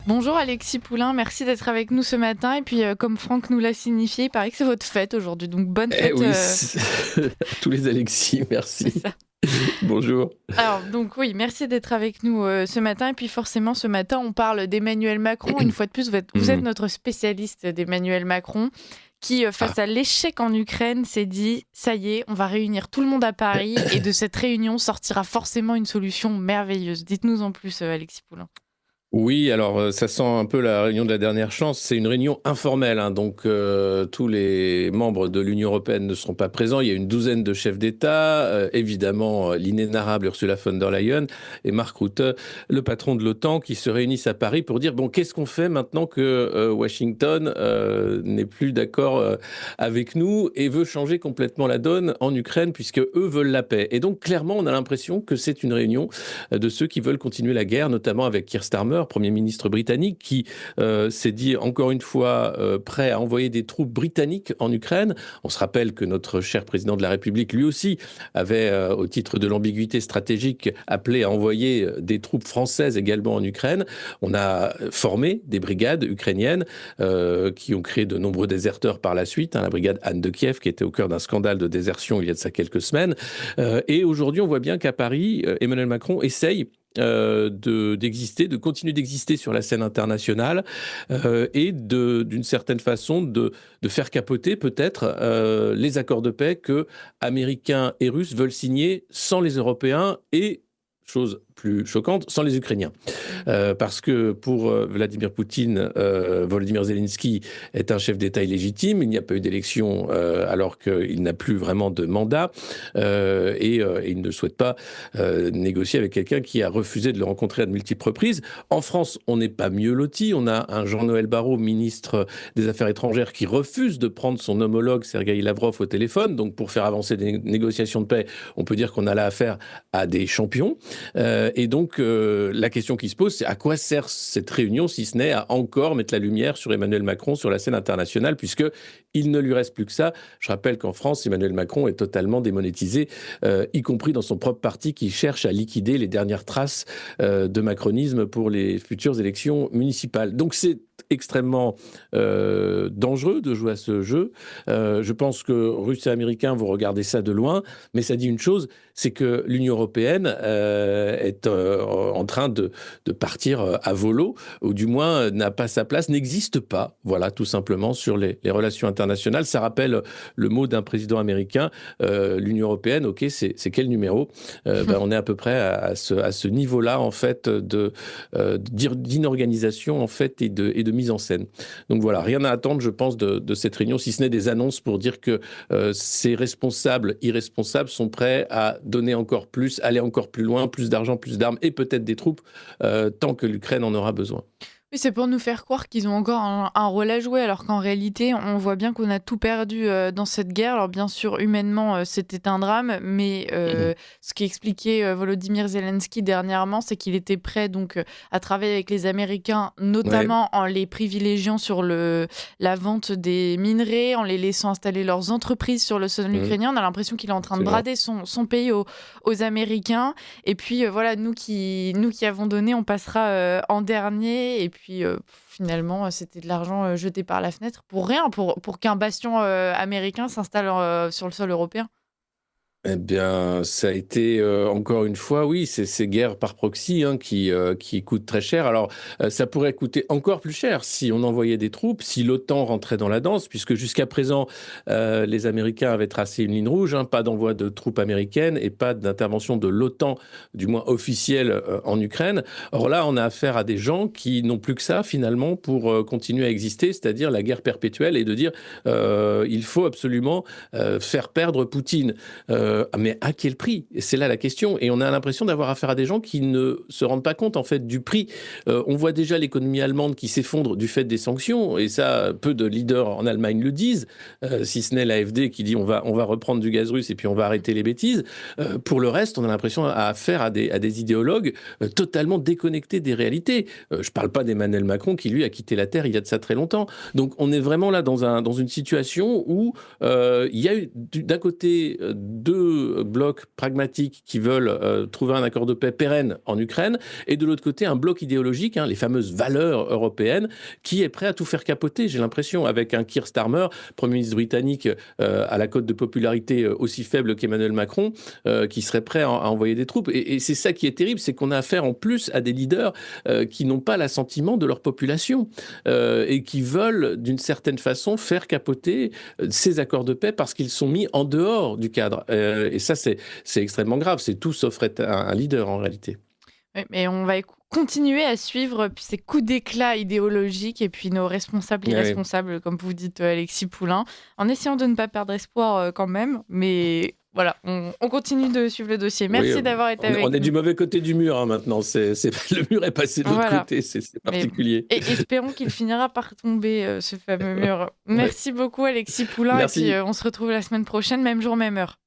Bonjour Alexis Poulain, merci d'être avec nous ce matin. Et puis, comme Franck nous l'a signifié, il paraît que c'est votre fête aujourd'hui. Donc, bonne Eh fête. oui, tous les Alexis, C'est merci. ça. Bonjour. Alors, donc oui, merci d'être avec nous ce matin. Et puis, forcément, ce matin, on parle d'Emmanuel Macron. Une fois de plus, vous êtes Hmm. notre spécialiste d'Emmanuel Macron, qui, Ah, face à l'échec en Ukraine, s'est dit, ça y est, on va réunir tout le monde à Paris. Et de cette réunion sortira forcément une solution merveilleuse. Dites-nous en plus, Alexis Poulain. oui, alors ça sent un peu la réunion de la dernière chance. C'est une réunion informelle, hein, donc tous les membres de l'Union européenne ne seront pas présents. Il y a une douzaine de chefs d'État, évidemment l'inénarrable Ursula von der Leyen et Mark Rutte, le patron de l'OTAN, qui se réunissent à Paris pour dire, bon, qu'est-ce qu'on fait maintenant que Washington n'est plus d'accord avec nous et veut changer complètement la donne en Ukraine, puisque eux veulent la paix. Et donc clairement, on a l'impression que c'est une réunion de ceux qui veulent continuer la guerre, notamment avec Keir Starmer, Premier ministre britannique, qui s'est dit encore une fois prêt à envoyer des troupes britanniques en Ukraine. On se rappelle que notre cher président de la République, lui aussi, avait, au titre de l'ambiguïté stratégique, appelé à envoyer des troupes françaises également en Ukraine. On a formé des brigades ukrainiennes qui ont créé de nombreux déserteurs par la suite, hein, la brigade Anne de Kiev, qui était au cœur d'un scandale de désertion il y a de ça quelques semaines. Et aujourd'hui, on voit bien qu'à Paris, Emmanuel Macron essaye de continuer d'exister sur la scène internationale et d'une certaine façon de faire capoter peut-être les accords de paix que Américains et Russes veulent signer sans les Européens et, chose plus choquante, sans les Ukrainiens. Parce que pour Vladimir Poutine, Volodymyr Zelensky est un chef d'État illégitime. Il n'y a pas eu d'élection alors qu'il n'a plus vraiment de mandat et il ne souhaite pas négocier avec quelqu'un qui a refusé de le rencontrer à de multiples reprises. En France, on n'est pas mieux loti. On a un Jean-Noël Barrot, ministre des Affaires étrangères, qui refuse de prendre son homologue Sergueï Lavrov au téléphone. Donc pour faire avancer des négociations de paix, on peut dire qu'on a là affaire à des champions. Et donc, la question qui se pose, c'est à quoi sert cette réunion, si ce n'est à encore mettre la lumière sur Emmanuel Macron sur la scène internationale, puisqu'il ne lui reste plus que ça. Je rappelle qu'en France, Emmanuel Macron est totalement démonétisé, y compris dans son propre parti qui cherche à liquider les dernières traces de macronisme pour les futures élections municipales. Donc, c'est extrêmement dangereux de jouer à ce jeu. Je pense que Russes et Américains vont regarder ça de loin, mais ça dit une chose, c'est que l'Union européenne est en train de partir à volo, ou du moins n'a pas sa place, n'existe pas, voilà, tout simplement, sur les relations internationales. Ça rappelle le mot d'un président américain, l'Union européenne, ok, c'est quel numéro On est à peu près à ce niveau-là, en fait, d'inorganisation, en fait, et de mise en scène. Donc voilà, rien à attendre, je pense, de cette réunion, si ce n'est des annonces pour dire que ces responsables irresponsables sont prêts à donner encore plus, aller encore plus loin, plus d'argent, plus d'armes et peut-être des troupes, tant que l'Ukraine en aura besoin. Oui, c'est pour nous faire croire qu'ils ont encore un rôle à jouer, alors qu'en réalité, on voit bien qu'on a tout perdu dans cette guerre. Alors bien sûr, humainement, c'était un drame, mais ce qu'expliquait Volodymyr Zelensky dernièrement, c'est qu'il était prêt donc à travailler avec les Américains, Ouais, notamment en les privilégiant sur la vente des minerais, en les laissant installer leurs entreprises sur le sol ukrainien. On a l'impression qu'il est en train de absolument. brader son pays aux Américains. Et puis voilà, nous qui avons donné, on passera en dernier. Et puis finalement, c'était de l'argent jeté par la fenêtre pour rien, pour qu'un bastion américain s'installe sur le sol européen. Eh bien, ça a été encore une fois, oui, c'est ces guerres par proxy, hein, qui coûtent très cher. Alors, ça pourrait coûter encore plus cher si on envoyait des troupes, si l'OTAN rentrait dans la danse, puisque jusqu'à présent, les Américains avaient tracé une ligne rouge, hein, pas d'envoi de troupes américaines et pas d'intervention de l'OTAN, du moins officielle, en Ukraine. Or là, on a affaire à des gens qui n'ont plus que ça, finalement, pour continuer à exister, c'est-à-dire la guerre perpétuelle et de dire il faut absolument faire perdre Poutine. Mais à quel prix? Et c'est là la question. Et on a l'impression d'avoir affaire à des gens qui ne se rendent pas compte en fait du prix. On voit déjà l'économie allemande qui s'effondre du fait des sanctions. Et ça, peu de leaders en Allemagne le disent, si ce n'est l'AfD qui dit on va reprendre du gaz russe et puis on va arrêter les bêtises. Pour le reste, on a l'impression à affaire à des idéologues totalement déconnectés des réalités. Je ne parle pas d'Emmanuel Macron qui, lui, a quitté la Terre il y a de ça très longtemps. Donc on est vraiment là dans une situation où il y a eu d'un côté deux deux blocs pragmatiques qui veulent trouver un accord de paix pérenne en Ukraine, et de l'autre côté, un bloc idéologique, les fameuses valeurs européennes, qui est prêt à tout faire capoter, j'ai l'impression, avec un Keir Starmer, Premier ministre britannique à la cote de popularité aussi faible qu'Emmanuel Macron, qui serait prêt à envoyer des troupes. Et c'est ça qui est terrible, c'est qu'on a affaire en plus à des leaders qui n'ont pas l'assentiment de leur population et qui veulent, d'une certaine façon, faire capoter ces accords de paix parce qu'ils sont mis en dehors du cadre. Et ça, c'est extrêmement grave. C'est tout sauf être un leader, en réalité. Oui, mais on va continuer à suivre ces coups d'éclat idéologiques et puis nos responsables irresponsables, comme vous dites, Alexis Poulain, en essayant de ne pas perdre espoir quand même. Mais voilà, on continue de suivre le dossier. Merci d'avoir été avec nous. On est du mauvais côté du mur maintenant. Le mur est passé de l'autre côté, c'est particulier. Et espérons qu'il finira par tomber, ce fameux mur. Merci beaucoup, Alexis Poulain. Merci. Et puis on se retrouve la semaine prochaine, même jour, même heure.